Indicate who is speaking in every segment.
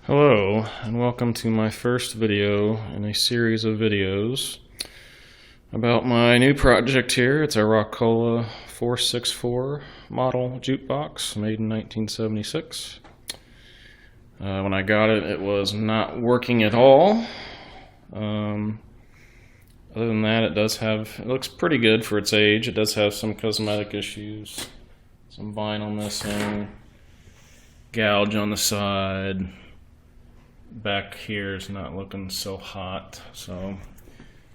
Speaker 1: Hello, and welcome to my first video in a series of videos about my new project here. It's a Rock-ola 464 model jukebox made in 1976. When I got it, it was not working at all. Other than that, it looks pretty good for its age. It does have some cosmetic issues, some vinyl missing, gouge on the side. Back here is not looking so hot, so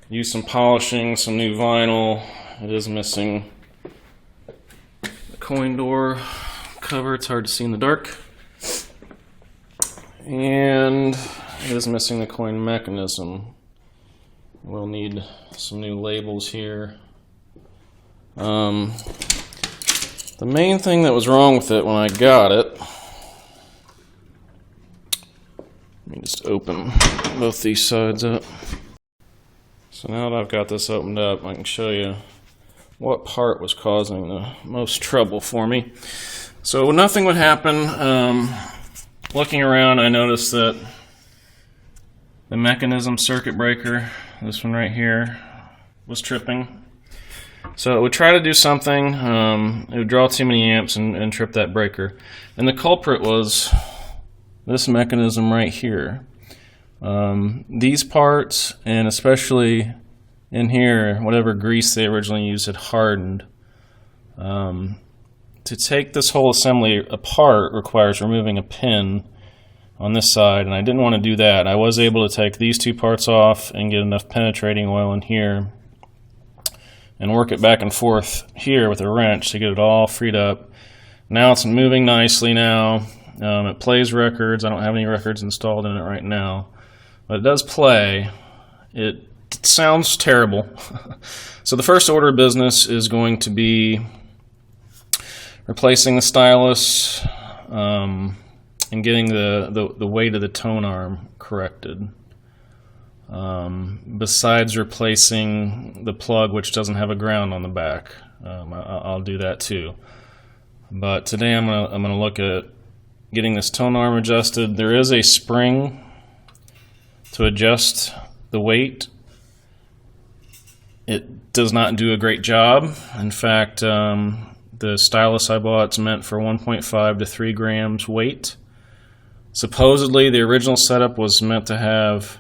Speaker 1: use some polishing, some new vinyl. It is missing the coin door cover. It's hard to see in the dark, and it is missing the coin mechanism. We'll need some new labels here. The main thing that was wrong with it when I got it, let me just open both these sides up. So now that I've got this opened up, I can show you what part was causing the most trouble for me. So nothing would happen. Looking around, I noticed that the mechanism circuit breaker, this one right here, was tripping. So it would try to do something. It would draw too many amps and trip that breaker. And the culprit was this mechanism right here. These parts, and especially in here, whatever grease they originally used had hardened. To take this whole assembly apart requires removing a pin on this side, and I didn't want to do that. I was able to take these two parts off and get enough penetrating oil in here and work it back and forth here with a wrench to get it all freed up. Now it's moving nicely now. It plays records. I don't have any records installed in it right now, but it does play. It sounds terrible. So the first order of business is going to be replacing the stylus and getting the weight of the tone arm corrected. Besides replacing the plug, which doesn't have a ground on the back. I'll do that too. But today I'm gonna look at getting this tone arm adjusted. There is a spring to adjust the weight. It does not do a great job. In fact, the stylus I bought is meant for 1.5 to 3 grams weight. Supposedly, the original setup was meant to have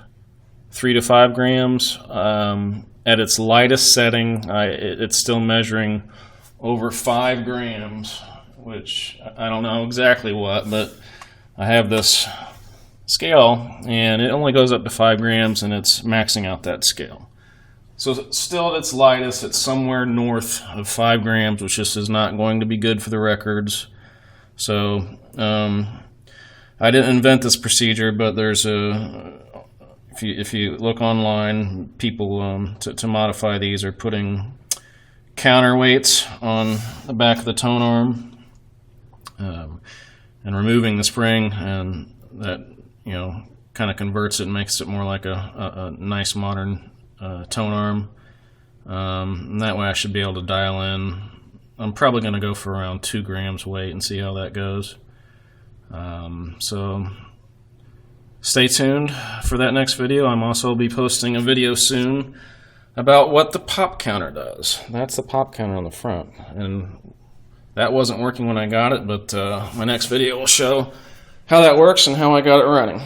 Speaker 1: 3 to 5 grams. At its lightest setting, it's still measuring over 5 grams. Which I don't know exactly what, but I have this scale and it only goes up to 5 grams and it's maxing out that scale. So still at its lightest, it's somewhere north of 5 grams, which just is not going to be good for the records. So I didn't invent this procedure, but there's if you look online, people to modify these are putting counterweights on the back of the tone arm. And removing the spring, and that kind of converts it and makes it more like a nice modern tone arm. And that way I should be able to dial in. I'm probably going to go for around 2 grams weight and see how that goes. So stay tuned for that next video. I'm also be posting a video soon about what the pop counter does. That's the pop counter on the front, and that wasn't working when I got it, but my next video will show how that works and how I got it running.